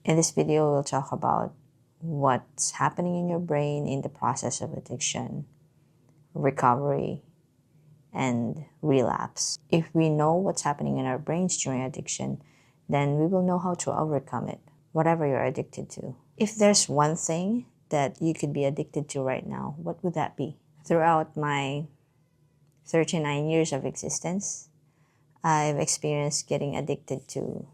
In this video, we'll talk about what's happening in your brain in the process of addiction, recovery, and relapse. If we know what's happening in our brains during addiction, then we will know how to overcome it, whatever you're addicted to. If there's one thing that you could be addicted to right now, what would that be? Throughout my 39 years of existence, I've experienced getting addicted to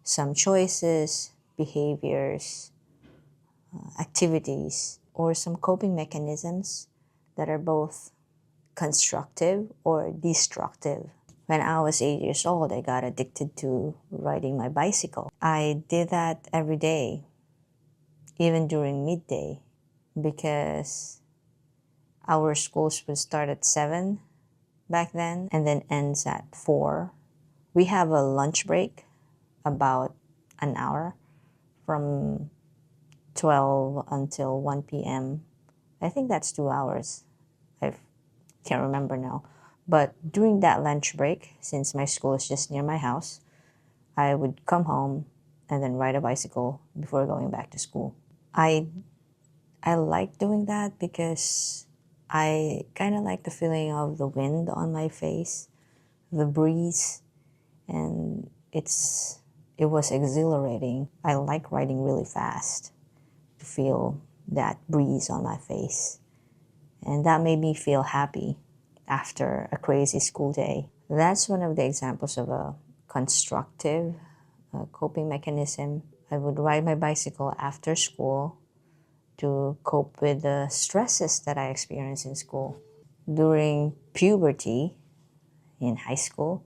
some choices, behaviors, activities, or some coping mechanisms that are both constructive or destructive. When I was 8 years old, I got addicted to riding my bicycle. I did that every day, even during midday, because our schools would start at 7 back then and then ends at 4. We have a lunch break about an hour from 12 until 1 p.m. I think that's 2 hours. I can't remember now. But during that lunch break, since my school is just near my house, I would come home and then ride a bicycle before going back to school. I like doing that because I kind of like the feeling of the wind on my face, the breeze, and it was exhilarating. I like riding really fast to feel that breeze on my face. And that made me feel happy after a crazy school day. That's one of the examples of a constructive coping mechanism. I would ride my bicycle after school to cope with the stresses that I experienced in school. During puberty, in high school,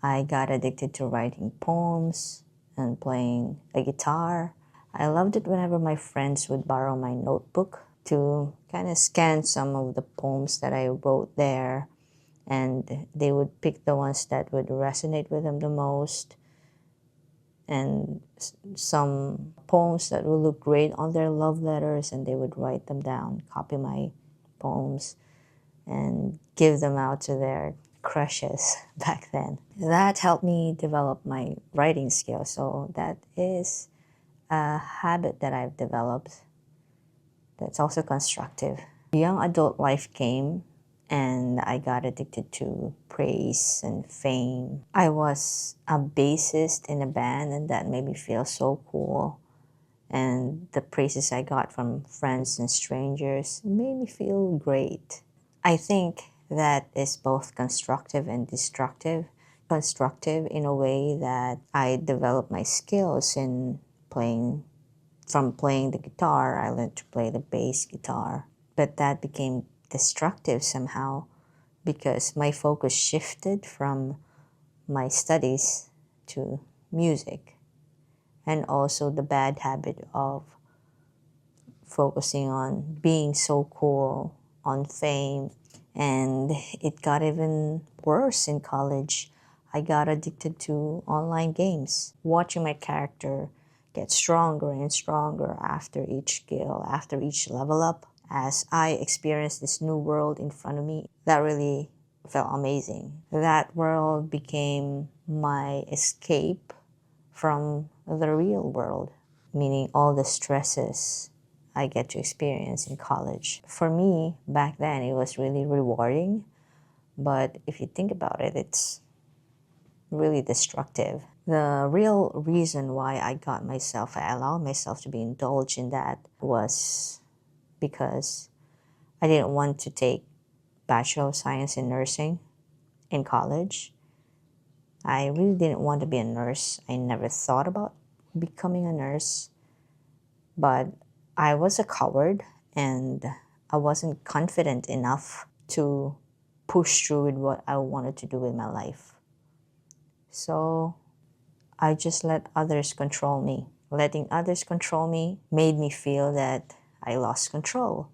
I got addicted to writing poems and playing a guitar. I loved it whenever my friends would borrow my notebook to kind of scan some of the poems that I wrote there, and they would pick the ones that would resonate with them the most, and some poems that would look great on their love letters, and they would write them down, copy my poems, and give them out to their crushes back then. That helped me develop my writing skills, so that is a habit that I've developed that's also constructive. Young adult life came and I got addicted to praise and fame. I was a bassist in a band and that made me feel so cool. And the praises I got from friends and strangers made me feel great. I think that is both constructive and destructive. Constructive in a way that I developed my skills in playing. From playing the guitar, I learned to play the bass guitar. But that became destructive somehow because my focus shifted from my studies to music. And also the bad habit of focusing on being so cool, on fame. And it got even worse in college. I got addicted to online games, watching my character get stronger and stronger after each skill, after each level up. As I experienced this new world in front of me, that really felt amazing. That world became my escape from the real world, meaning all the stresses I get to experience in college. For me, back then, it was really rewarding, but if you think about it, it's really destructive. The real reason why I allowed myself to be indulged in that was because I didn't want to take Bachelor of Science in Nursing in college. I really didn't want to be a nurse. I never thought about becoming a nurse, but I was a coward and I wasn't confident enough to push through with what I wanted to do with my life. So I just let others control me. Letting others control me made me feel that I lost control.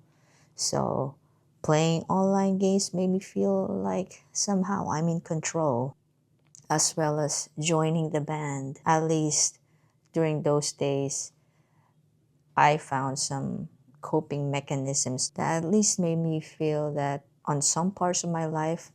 So playing online games made me feel like somehow I'm in control, as well as joining the band. At least during those days, I found some coping mechanisms that at least made me feel that on some parts of my life,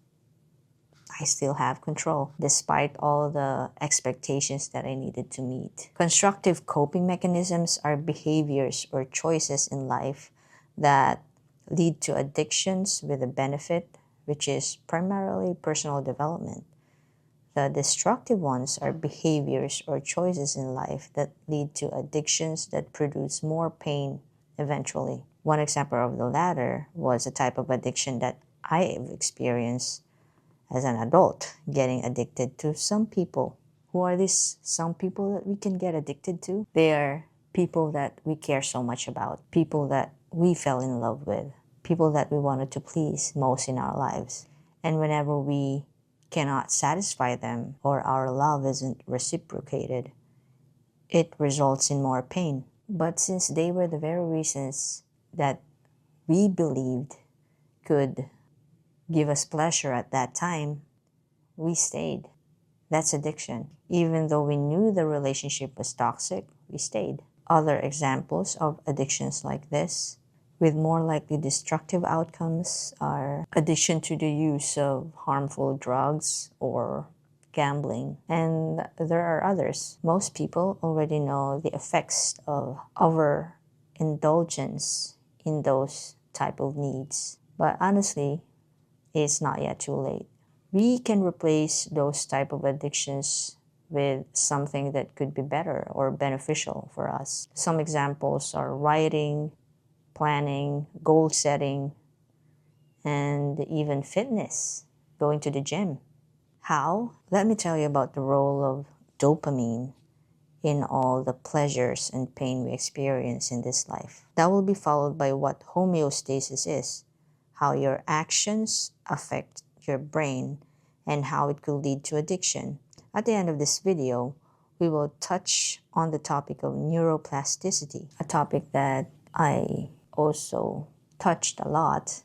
I still have control despite all the expectations that I needed to meet. Constructive coping mechanisms are behaviors or choices in life that lead to addictions with a benefit, which is primarily personal development. The destructive ones are behaviors or choices in life that lead to addictions that produce more pain eventually. One example of the latter was a type of addiction that I have experienced as an adult, getting addicted to some people. Who are these some people that we can get addicted to? They are people that we care so much about, people that we fell in love with, people that we wanted to please most in our lives. And whenever we cannot satisfy them or our love isn't reciprocated, it results in more pain. But since they were the very reasons that we believed could give us pleasure at that time, we stayed. That's addiction. Even though we knew the relationship was toxic, we stayed. Other examples of addictions like this, with more likely destructive outcomes, are addiction to the use of harmful drugs or gambling. And there are others. Most people already know the effects of overindulgence in those type of needs. But honestly, it's not yet too late. We can replace those type of addictions with something that could be better or beneficial for us. Some examples are writing, planning, goal setting, and even fitness, going to the gym. How? Let me tell you about the role of dopamine in all the pleasures and pain we experience in this life. That will be followed by what homeostasis is, how your actions affect your brain, and how it could lead to addiction. At the end of this video, we will touch on the topic of neuroplasticity, a topic that I also touched a lot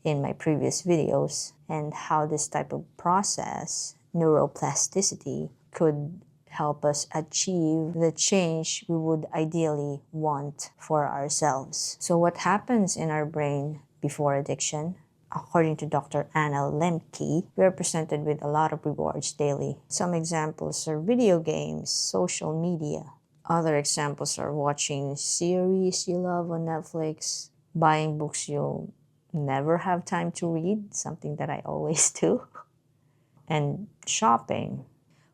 in my previous videos, and how this type of process, neuroplasticity, could help us achieve the change we would ideally want for ourselves. So what happens in our brain before addiction? According to Dr. Anna Lemke, we are presented with a lot of rewards daily. Some examples are video games, social media. Other examples are watching series you love on Netflix, buying books you'll never have time to read, something that I always do, and shopping.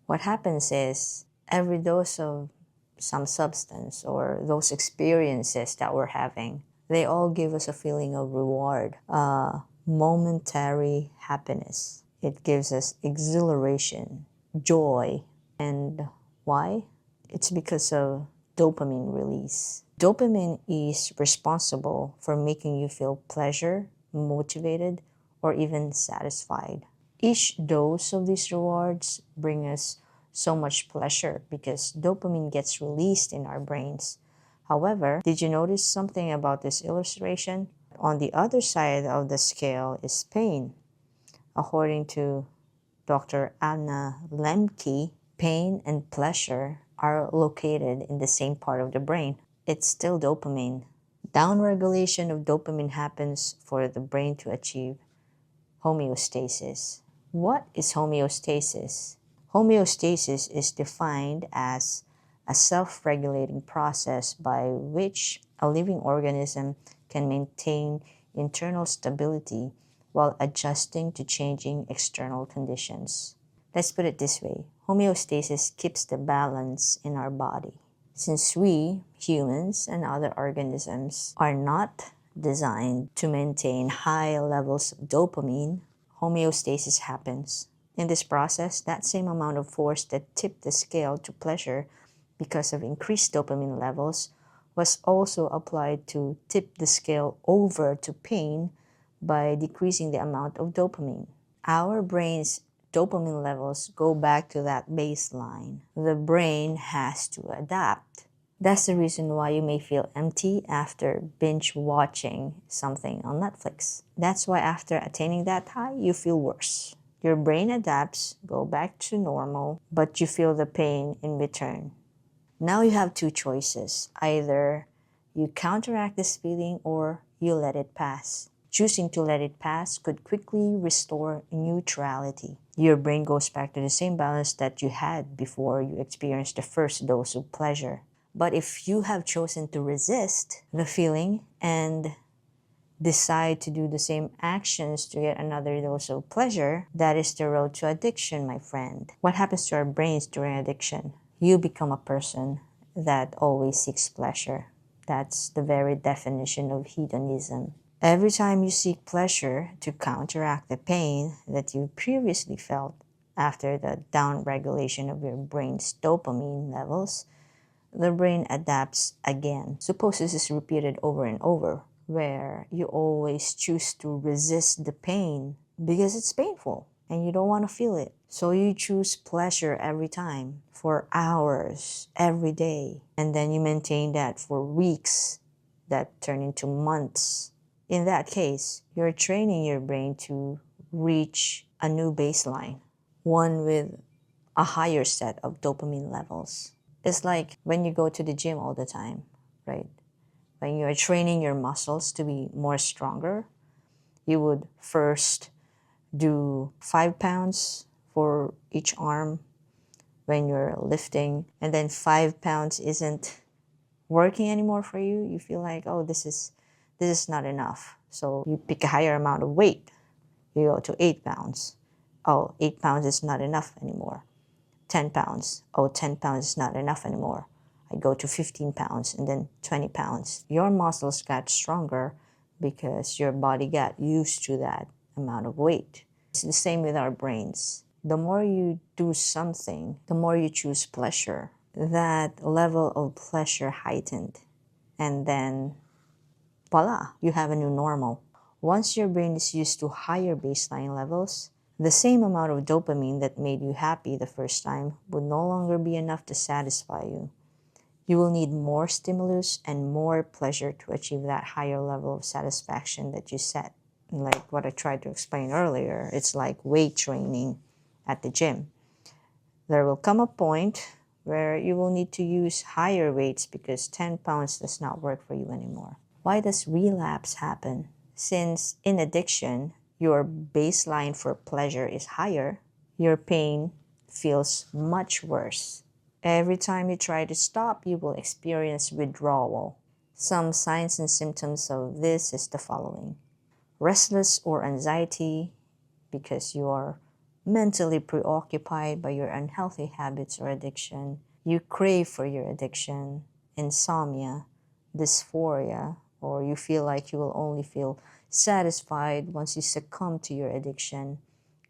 What happens is every dose of some substance or those experiences that we're having, they all give us a feeling of reward, momentary happiness. It gives us exhilaration, joy. And why? It's because of dopamine release. Dopamine is responsible for making you feel pleasure, motivated, or even satisfied. Each dose of these rewards bring us so much pleasure because dopamine gets released in our brains. However, did you notice something about this illustration? On the other side of the scale is pain. According to Dr. Anna Lemke, pain and pleasure are located in the same part of the brain. It's still dopamine. Downregulation of dopamine happens for the brain to achieve homeostasis. What is homeostasis? Homeostasis is defined as a self-regulating process by which a living organism can maintain internal stability while adjusting to changing external conditions. Let's put it this way. Homeostasis keeps the balance in our body. Since we, humans and other organisms, are not designed to maintain high levels of dopamine, homeostasis happens. In this process, that same amount of force that tipped the scale to pleasure because of increased dopamine levels was also applied to tip the scale over to pain by decreasing the amount of dopamine. Our brain's dopamine levels go back to that baseline. The brain has to adapt. That's the reason why you may feel empty after binge watching something on Netflix. That's why after attaining that high, you feel worse. Your brain adapts, go back to normal, but you feel the pain in return. Now you have two choices. Either you counteract this feeling or you let it pass. Choosing to let it pass could quickly restore neutrality. Your brain goes back to the same balance that you had before you experienced the first dose of pleasure. But if you have chosen to resist the feeling and decide to do the same actions to get another dose of pleasure, that is the road to addiction, my friend. What happens to our brains during addiction? You become a person that always seeks pleasure. That's the very definition of hedonism. Every time you seek pleasure to counteract the pain that you previously felt after the downregulation of your brain's dopamine levels, the brain adapts again. Suppose this is repeated over and over, where you always choose to resist the pain because it's painful and you don't want to feel it. So you choose pleasure every time for hours, every day, and then you maintain that for weeks that turn into months. In that case, you're training your brain to reach a new baseline, one with a higher set of dopamine levels. It's like when you go to the gym all the time, right? When you're training your muscles to be more stronger, you would first do 5 pounds for each arm when you're lifting, and then 5 pounds isn't working anymore for you. You feel like, oh, this is not enough. So you pick a higher amount of weight. You go to 8 pounds. Oh, 8 pounds is not enough anymore. 10 pounds. Oh, 10 pounds is not enough anymore. I go to 15 pounds and then 20 pounds. Your muscles got stronger because your body got used to that amount of weight. It's the same with our brains. The more you do something, the more you choose pleasure. That level of pleasure heightened. And then, voila, you have a new normal. Once your brain is used to higher baseline levels, the same amount of dopamine that made you happy the first time would no longer be enough to satisfy you. You will need more stimulus and more pleasure to achieve that higher level of satisfaction that you set. Like what I tried to explain earlier, it's like weight training at the gym. There will come a point where you will need to use higher weights because 10 pounds does not work for you anymore. Why does relapse happen? Since in addiction, your baseline for pleasure is higher, your pain feels much worse. Every time you try to stop, you will experience withdrawal. Some signs and symptoms of this is the following. Restless or anxiety because you are mentally preoccupied by your unhealthy habits or addiction. You crave for your addiction. Insomnia, dysphoria, or you feel like you will only feel satisfied once you succumb to your addiction.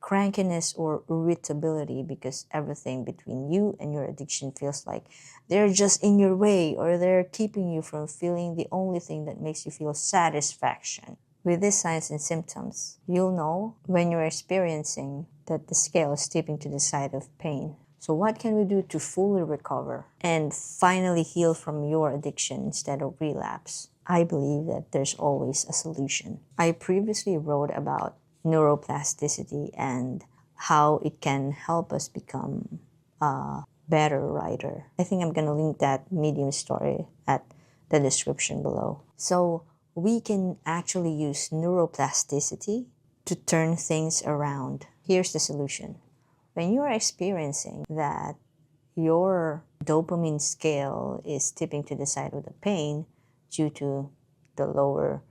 Crankiness or irritability because everything between you and your addiction feels like they're just in your way or they're keeping you from feeling the only thing that makes you feel satisfaction. With these signs and symptoms, you'll know when you're experiencing that the scale is tipping to the side of pain. So what can we do to fully recover and finally heal from your addiction instead of relapse? I believe that there's always a solution. I previously wrote about neuroplasticity and how it can help us become a better writer. I think I'm going to link that Medium story at the description below. So we can actually use neuroplasticity to turn things around. Here's the solution. When you're experiencing that your dopamine scale is tipping to the side of the pain due to the lower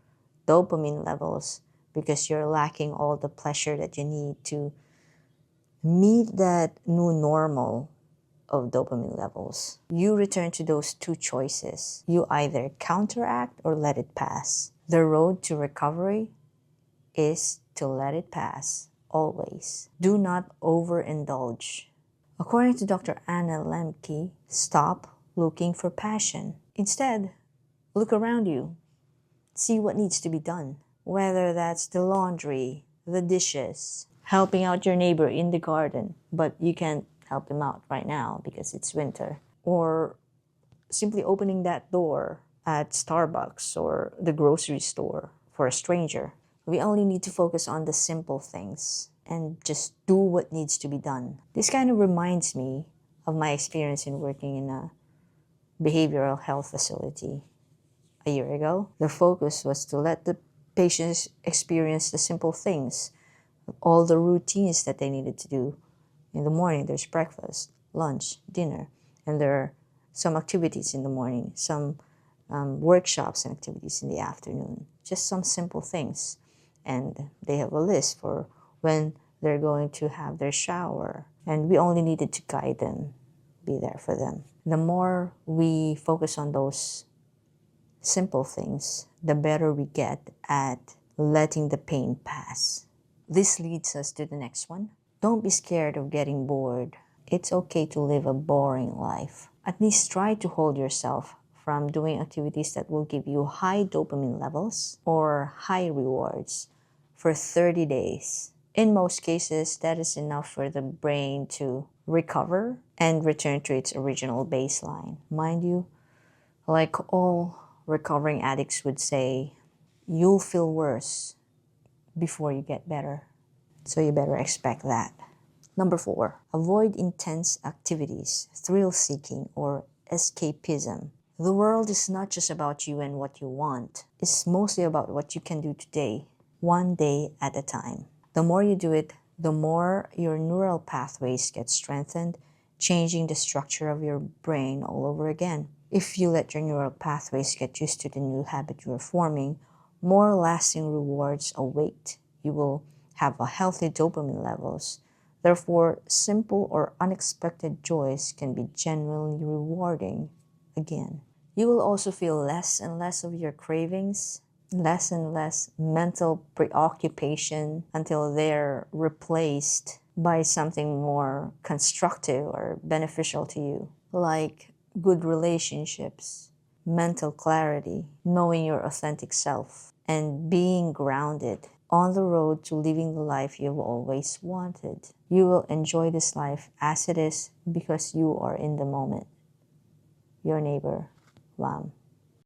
dopamine levels because you're lacking all the pleasure that you need to meet that new normal of dopamine levels, you return to those two choices. You either counteract or let it pass. The road to recovery is to let it pass, always. Do not overindulge. According to Dr. Anna Lemke, stop looking for passion. Instead, look around you. See what needs to be done. Whether that's the laundry, the dishes, helping out your neighbor in the garden, but you can't help him out right now because it's winter. Or simply opening that door at Starbucks or the grocery store for a stranger. We only need to focus on the simple things and just do what needs to be done. This kind of reminds me of my experience in working in a behavioral health facility a year ago. The focus was to let the patients experience the simple things, all the routines that they needed to do. In the morning, there's breakfast, lunch, dinner, and there are some activities in the morning, some workshops and activities in the afternoon, just some simple things. And they have a list for when they're going to have their shower, and we only needed to guide them, be there for them. The more we focus on those simple things, the better we get at letting the pain pass. This leads us to the next one. Don't be scared of getting bored. It's okay to live a boring life. At least try to hold yourself from doing activities that will give you high dopamine levels or high rewards for 30 days. In most cases, that is enough for the brain to recover and return to its original baseline. Mind you, like all recovering addicts would say, you'll feel worse before you get better. So you better expect that. Number 4, avoid intense activities, thrill-seeking, or escapism. The world is not just about you and what you want. It's mostly about what you can do today, one day at a time. The more you do it, the more your neural pathways get strengthened, changing the structure of your brain all over again. If you let your neural pathways get used to the new habit you are forming, more lasting rewards await. You will have a healthy dopamine levels. Therefore, simple or unexpected joys can be genuinely rewarding again. You will also feel less and less of your cravings, less and less mental preoccupation until they're replaced by something more constructive or beneficial to you, like good relationships, mental clarity, knowing your authentic self, and being grounded on the road to living the life you've always wanted. You will enjoy this life as it is because you are in the moment. Your neighbor, Lam.